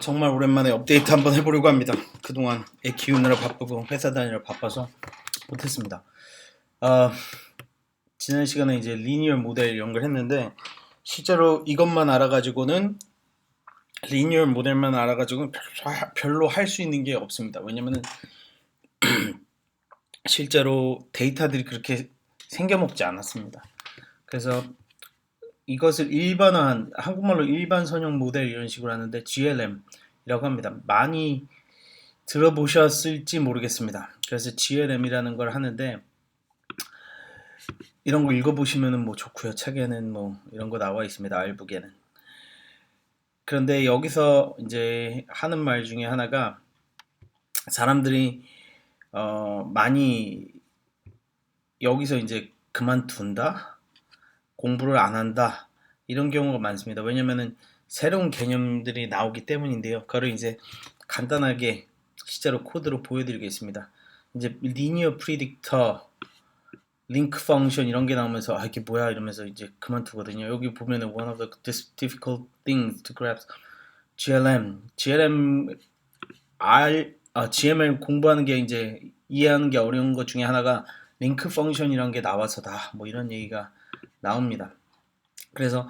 정말 오랜만에 업데이트 한번 해보려고 합니다. 그동안 애 키우느라 바쁘고 회사 다니느라 바빠서 못했습니다. 아, 지난 시간에 이제 리니어 모델 연결했는데 실제로 이것만 알아가지고는 리니어 모델만 알아가지고는 별로 할 수 있는 게 없습니다. 왜냐면은 실제로 데이터들이 그렇게 생겨먹지 않았습니다. 그래서 이것을 일반화한 한국말로 일반 선형 모델 이런 식으로 하는데 GLM이라고 합니다. 많이 들어보셨을지 모르겠습니다. 그래서 GLM이라는 걸 하는데 이런 거 읽어보시면은 뭐 좋고요. 책에는 뭐 이런 거 나와 있습니다. 알북에는. 그런데 여기서 이제 하는 말 중에 하나가 사람들이 많이 여기서 이제 그만둔다, 공부를 안 한다 이런 경우가 많습니다. 왜냐면은 새로운 개념들이 나오기 때문인데요. 그거를 이제 간단하게 실제로 코드로 보여드리겠습니다. 이제 리니어 프리딕터, 링크 펑션 이런 게 나오면서 이게 뭐야 이러면서 이제 그만두거든요. 여기 보면은 one of the difficult things to grasp GML 공부하는 게 이제 이해하는 게 어려운 것 중에 하나가 링크 펑션이라는 게 나와서다 뭐 이런 얘기가 나옵니다. 그래서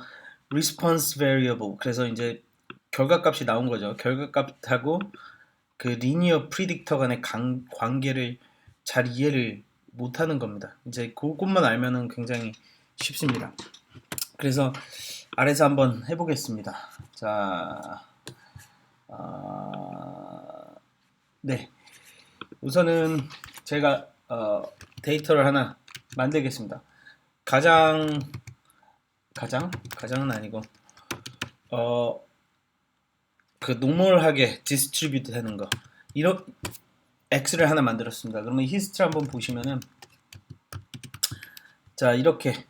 response variable 그래서 이제 결과값이 나온 거죠. 결과값하고 그 리니어 프리딕터 간의 관계를 잘 이해를 못하는 겁니다. 이제 그것만 알면은 굉장히 쉽습니다. 그래서 아래서 한번 해보겠습니다. 자, 네, 우선은 제가 데이터를 하나 만들겠습니다. 가장은 아니고 그 노멀하게 디스트리뷰트 되는 거 이런 X를 하나 만들었습니다. 그러면 히스토리 한번 보시면은 자 이렇게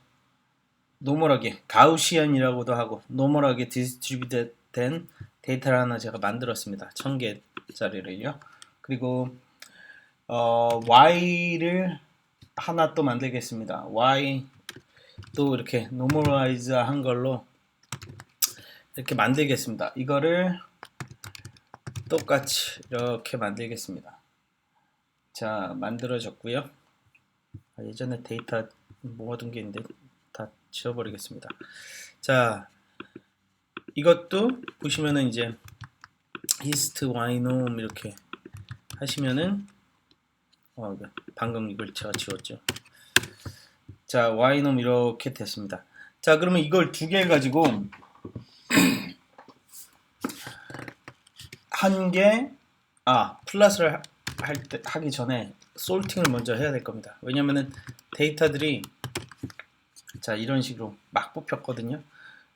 노멀하게 가우시안이라고도 하고 노멀하게 디스트리뷰트 된 데이터를 하나 제가 만들었습니다. 1000개짜리를요. 그리고 Y를 하나 또 만들겠습니다. Y 또 이렇게 노멀라이즈 한 걸로 이렇게 만들겠습니다. 이거를 똑같이 이렇게 만들겠습니다. 자, 만들어졌고요. 예전에 데이터 모아둔 게 있는데 다 지워버리겠습니다. 자, 이것도 보시면은 이제 hist ynom 이렇게 하시면은 방금 이걸 제가 지웠죠. 자, ynom 이렇게 됐습니다. 자, 그러면 이걸 두 개 가지고 한 개 플러스를 하기 전에 솔팅을 먼저 해야 될 겁니다. 왜냐면은 데이터들이 자 이런 식으로 막 뽑혔거든요.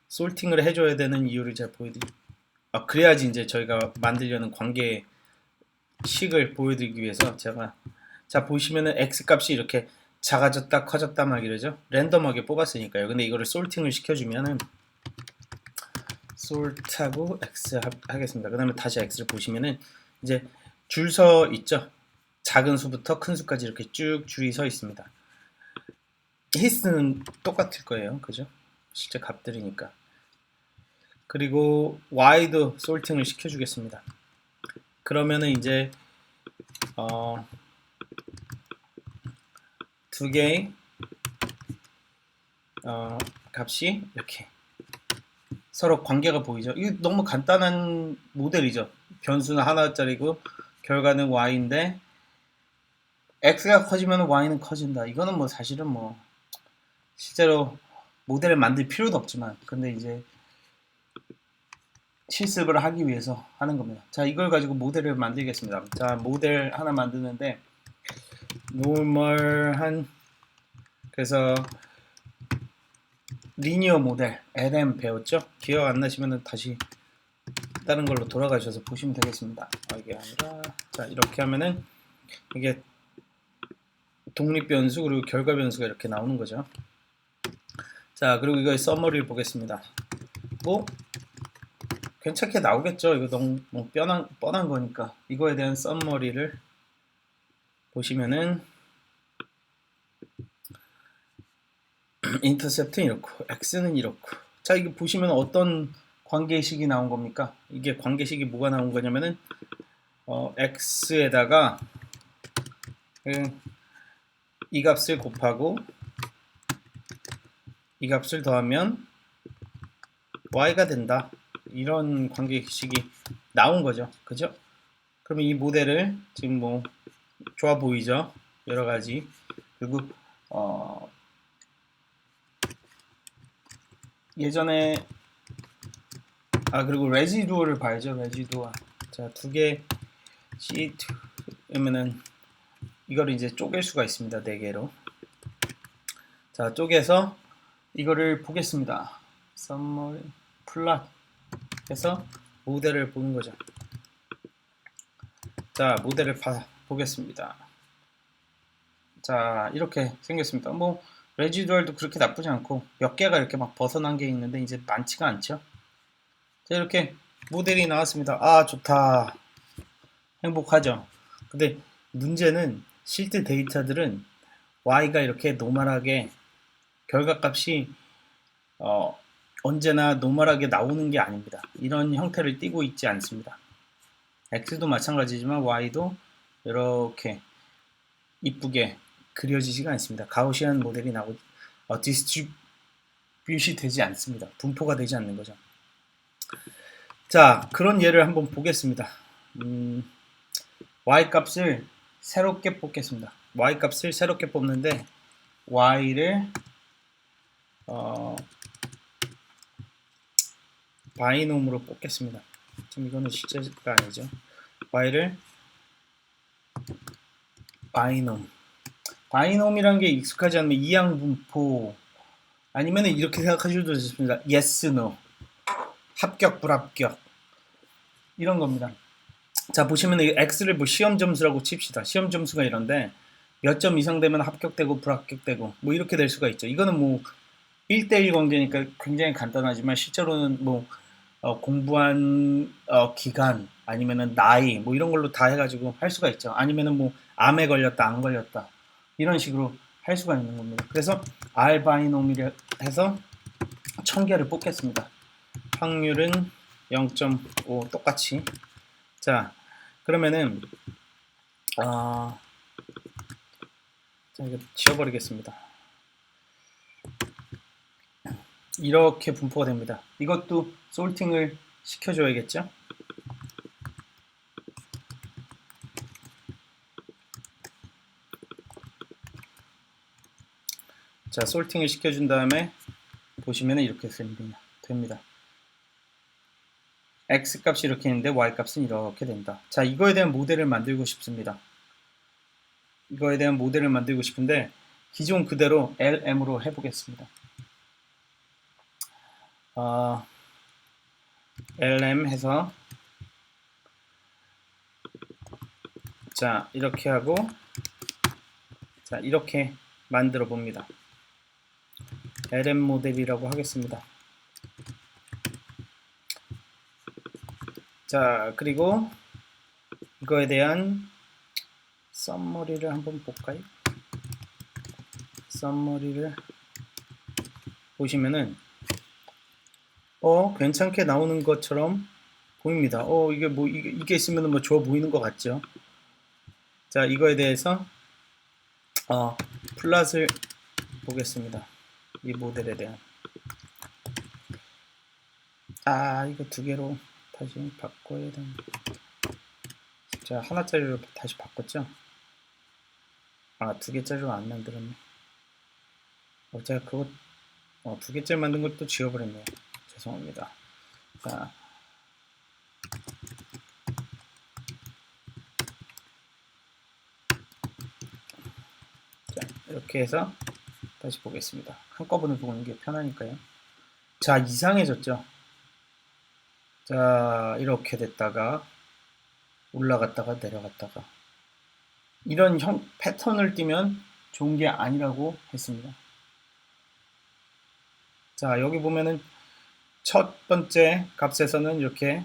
솔팅을 해줘야 되는 이유를 제가 보여드릴게요. 그래야지 이제 저희가 만들려는 관계 식을 보여드리기 위해서 제가 자 보시면은 x 값이 이렇게 작아졌다 커졌다 막 이러죠. 랜덤하게 뽑았으니까요. 근데 이거를 솔팅을 시켜주면은 솔트하고 x 하겠습니다. 그 다음에 다시 x를 보시면은 이제 줄 서 있죠. 작은 수부터 큰 수까지 이렇게 쭉 줄이 서 있습니다. 히스는 똑같을 거예요. 그죠? 실제 값들이니까. 그리고 y도 솔팅을 시켜주겠습니다. 그러면은 이제 두 개의 값이 이렇게 서로 관계가 보이죠. 이거 너무 간단한 모델이죠. 변수는 하나짜리고 결과는 y인데 x가 커지면 y는 커진다. 이거는 뭐 사실은 뭐 실제로 모델을 만들 필요도 없지만 근데 이제 실습을 하기 위해서 하는 겁니다. 자, 이걸 가지고 모델을 만들겠습니다. 자, 모델 하나 만드는데 노멀한 그래서 리니어 모델 LM 배웠죠? 기억 안 나시면 다시 다른 걸로 돌아가셔서 보시면 되겠습니다. 이게 아니라 자 이렇게 하면은 이게 독립 변수 그리고 결과 변수가 이렇게 나오는 거죠. 자 그리고 이거의 서머리를 보겠습니다. 뭐 괜찮게 나오겠죠. 이거 너무 뻔한 거니까 이거에 대한 서머리를 보시면은 인터셉트는 이렇고 x는 이렇고 자 이거 보시면 어떤 관계식이 나온 겁니까? 이게 관계식이 뭐가 나온 거냐면은 x에다가 이 값을 곱하고 이 값을 더하면 y가 된다. 이런 관계식이 나온 거죠. 그죠? 그러면 이 모델을 지금 뭐 좋아 보이죠? 여러 가지. 그리고 예전에 그리고 레지두어를 봐야죠. 레지두어. 자, 두 개 C2면은 이거를 이제 쪼갤 수가 있습니다. 네 개로. 자, 쪼개서 이거를 보겠습니다. summary plot 해서 모델을 보는 거죠. 자, 모델을 보겠습니다. 자, 이렇게 생겼습니다. 뭐 레지두얼도 그렇게 나쁘지 않고 몇 개가 이렇게 막 벗어난 게 있는데 이제 많지가 않죠. 자, 이렇게 모델이 나왔습니다. 아, 좋다. 행복하죠. 근데 문제는 실제 데이터들은 y가 이렇게 노멀하게 결과값이 언제나 노멀하게 나오는 게 아닙니다. 이런 형태를 띠고 있지 않습니다. x도 마찬가지지만 y도 이렇게 이쁘게 그려지지가 않습니다. 가우시안 모델이 나오고 디스트리뷰시 되지 않습니다. 분포가 되지 않는 거죠. 자, 그런 예를 한번 보겠습니다. y 값을 새롭게 뽑겠습니다. y 값을 새롭게 뽑는데 y를 바이놈으로 뽑겠습니다. 지금 이거는 실제가 아니죠. y를 바이놈이라는 게 익숙하지 않으면 이항분포 아니면 이렇게 생각하셔도 좋습니다. yes, no, 합격, 불합격 이런 겁니다. 자, 보시면 x를 뭐 시험 점수라고 칩시다. 시험 점수가 이런데 몇 점 이상 되면 합격되고 불합격되고 뭐 이렇게 될 수가 있죠. 이거는 뭐 1대1 관계니까 굉장히 간단하지만 실제로는 뭐 공부한 기간 아니면은 나이 뭐 이런 걸로 다 해가지고 할 수가 있죠. 아니면은 뭐 암에 걸렸다 안 걸렸다 이런 식으로 할 수가 있는 겁니다. 그래서 R 바이노미를 해서 1000개를 뽑겠습니다. 확률은 0.5 똑같이. 자, 그러면은 자, 이거 지워버리겠습니다. 이렇게 분포가 됩니다. 이것도 솔팅을 시켜줘야겠죠? 자, 솔팅을 시켜준 다음에 보시면 이렇게 됩니다. x 값이 이렇게 있는데 y 값은 이렇게 된다. 자, 이거에 대한 모델을 만들고 싶습니다. 이거에 대한 모델을 만들고 싶은데 기존 그대로 LM으로 해보겠습니다. LM 해서 자, 이렇게 하고 자, 이렇게 만들어 봅니다. LM 모델이라고 하겠습니다. 자, 그리고 이거에 대한 썸머리를 한번 볼까요? 썸머리를 보시면은 괜찮게 나오는 것처럼 보입니다. 이게 뭐 이게 있으면 뭐 좋아 보이는 것 같죠? 자, 이거에 대해서 플랫을 보겠습니다. 이 모델에 대한 이거 두 개로 다시 바꿔야 되는데 자, 하나짜리로 다시 바꿨죠? 두 개짜리로 안 만들었네. 제가 그거 두 개짜리 만든 것도 지워버렸네요. 죄송합니다. 자, 이렇게 해서 다시 보겠습니다. 한꺼번에 보는 게 편하니까요. 자, 이상해졌죠? 자, 이렇게 됐다가 올라갔다가 내려갔다가 이런 패턴을 띠면 좋은 게 아니라고 했습니다. 자, 여기 보면은 첫 번째 값에서는 이렇게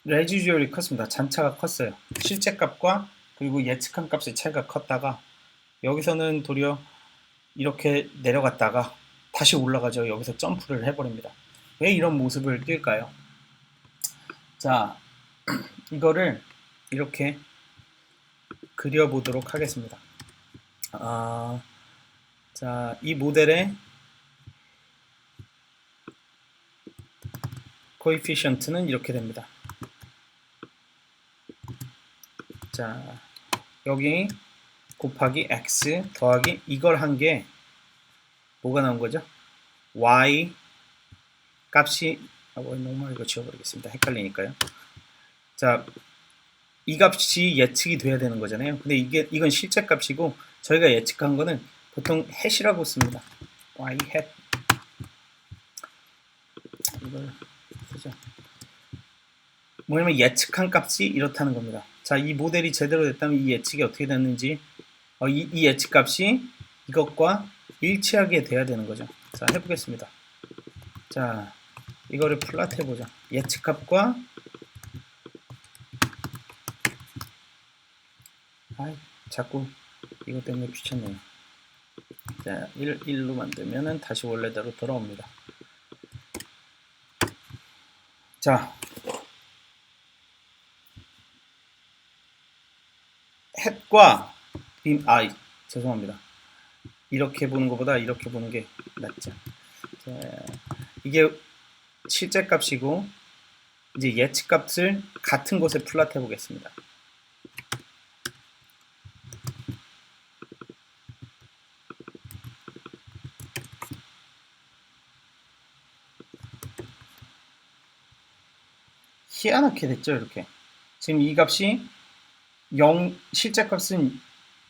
레지듀얼이 컸습니다. 잔차가 컸어요. 실제 값과 그리고 예측한 값의 차이가 컸다가 여기서는 도리어 이렇게 내려갔다가 다시 올라가죠. 여기서 점프를 해버립니다. 왜 이런 모습을 띌까요? 자, 이거를 이렇게 그려보도록 하겠습니다. 자, 이 모델의 coefficient는 이렇게 됩니다. 자, 여기 곱하기 x 더하기 이걸 한 게 뭐가 나온 거죠? y 값이 너무 이거 지워버리겠습니다. 헷갈리니까요. 자, 이 값이 예측이 돼야 되는 거잖아요. 근데 이건 실제 값이고 저희가 예측한 거는 보통 hat이라고 씁니다. y hat 이걸 쓰죠. 뭐냐면 예측한 값이 이렇다는 겁니다. 자, 이 모델이 제대로 됐다면 이 예측이 어떻게 됐는지 이 예측 값이 이것과 일치하게 돼야 되는 거죠. 자, 해보겠습니다. 자, 이거를 플롯 해보자. 예측 값과 자꾸 이것 때문에 귀찮네요. 자, 1로 만들면은 다시 원래대로 돌아옵니다. 자, 햇과 빔, 죄송합니다. 이렇게 보는 것보다 이렇게 보는 게 낫죠. 자, 이게 실제 값이고 이제 예측 값을 같은 곳에 플롯해 보겠습니다. 희한하게 됐죠, 이렇게. 지금 이 값이 0, 실제 값은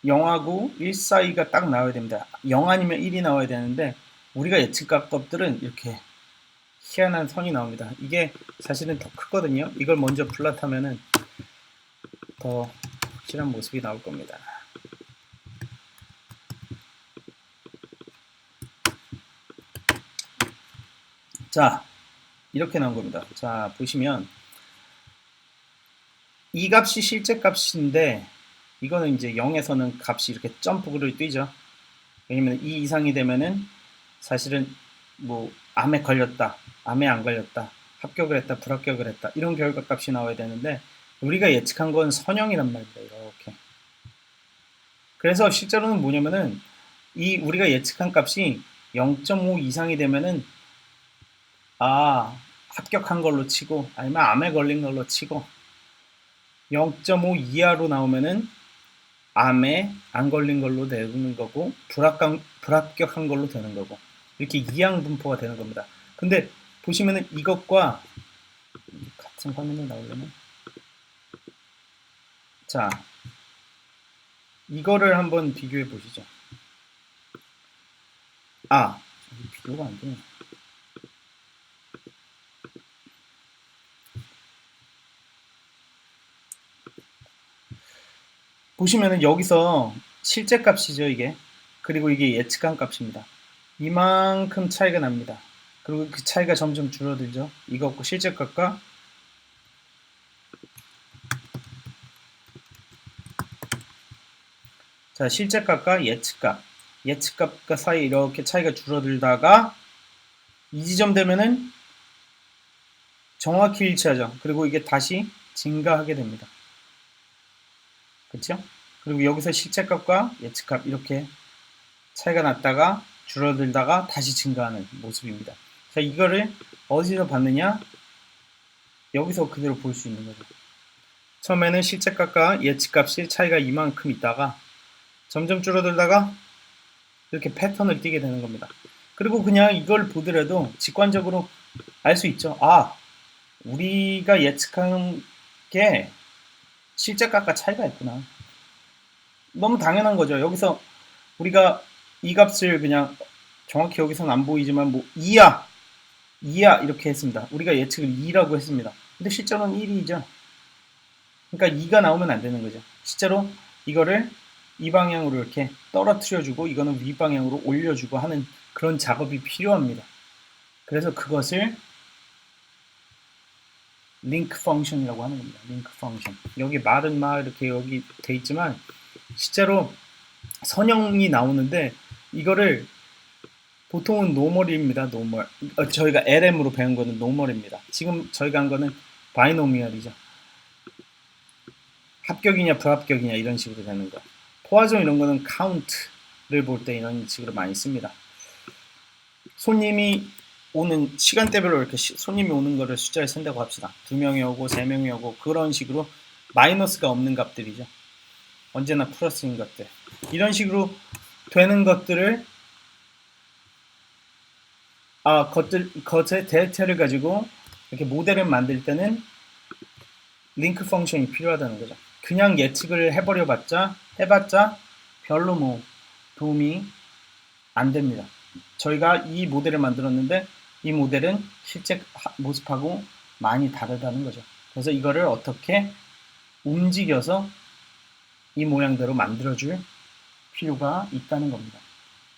0하고 1 사이가 딱 나와야 됩니다. 0 아니면 1이 나와야 되는데 우리가 예측한 값들은 이렇게 희한한 선이 나옵니다. 이게 사실은 더 크거든요. 이걸 먼저 플롯하면은 더 확실한 모습이 나올 겁니다. 자, 이렇게 나온 겁니다. 자, 보시면 이 값이 실제 값인데 이거는 이제 0에서는 값이 이렇게 점프를 뛰죠. 왜냐면 2 이상이 되면은 사실은 뭐 암에 걸렸다, 암에 안 걸렸다, 합격을 했다, 불합격을 했다 이런 결과값이 나와야 되는데 우리가 예측한 건 선형이란 말입니다. 이렇게. 그래서 실제로는 뭐냐면은 이 우리가 예측한 값이 0.5 이상이 되면은 합격한 걸로 치고 아니면 암에 걸린 걸로 치고 0.5 이하로 나오면은 암에 안 걸린 걸로 되는 거고 불합격한 걸로 되는 거고 이렇게 이항 분포가 되는 겁니다. 근데 보시면은 이것과 같은 화면에 나오려면 자 이거를 한번 비교해 보시죠. 비교가 안 되네. 보시면은 여기서 실제 값이죠, 이게. 그리고 이게 예측한 값입니다. 이만큼 차이가 납니다. 그리고 그 차이가 점점 줄어들죠. 이것과 실제 값과 자, 실제 값과 예측 값과 사이 이렇게 차이가 줄어들다가 이 지점 되면은 정확히 일치하죠. 그리고 이게 다시 증가하게 됩니다. 그렇죠? 그리고 여기서 실제값과 예측값 이렇게 차이가 났다가 줄어들다가 다시 증가하는 모습입니다. 자, 이거를 어디서 봤느냐? 여기서 그대로 볼 수 있는 거죠. 처음에는 실제값과 예측값이 차이가 이만큼 있다가 점점 줄어들다가 이렇게 패턴을 띠게 되는 겁니다. 그리고 그냥 이걸 보더라도 직관적으로 알 수 있죠. 우리가 예측한 게 실제값과 차이가 있구나. 너무 당연한 거죠. 여기서 우리가 이 값을 그냥 정확히 여기서는 안 보이지만 뭐 2야 이렇게 했습니다. 우리가 예측을 2라고 했습니다. 근데 실제로는 1이죠. 그러니까 2가 나오면 안 되는 거죠. 실제로 이거를 이 방향으로 이렇게 떨어뜨려주고 이거는 위 방향으로 올려주고 하는 그런 작업이 필요합니다. 그래서 그것을 링크 펑션이라고 하는 겁니다. 링크 펑션. 여기 말은 이렇게 여기 돼 있지만 실제로 선형이 나오는데 이거를 보통은 노멀입니다. 노멀. 저희가 LM으로 배운 거는 노멀입니다. 지금 저희가 한 거는 바이노미얼이죠. 합격이냐 불합격이냐 이런 식으로 되는 거. 포화정 이런 거는 카운트를 볼 때 이런 식으로 많이 씁니다. 손님이 오는 시간대별로 이렇게 손님이 오는 거를 숫자를 쓴다고 합시다. 2명이 오고 3명이 오고 그런 식으로 마이너스가 없는 값들이죠. 언제나 플러스인 것들. 이런 식으로 되는 것들을 것의 데이터를 가지고 이렇게 모델을 만들 때는 링크 펑션이 필요하다는 거죠. 그냥 예측을 해봤자 별로 뭐 도움이 안 됩니다. 저희가 이 모델을 만들었는데 이 모델은 실제 모습하고 많이 다르다는 거죠. 그래서 이거를 어떻게 움직여서 이 모양대로 만들어줄 필요가 있다는 겁니다.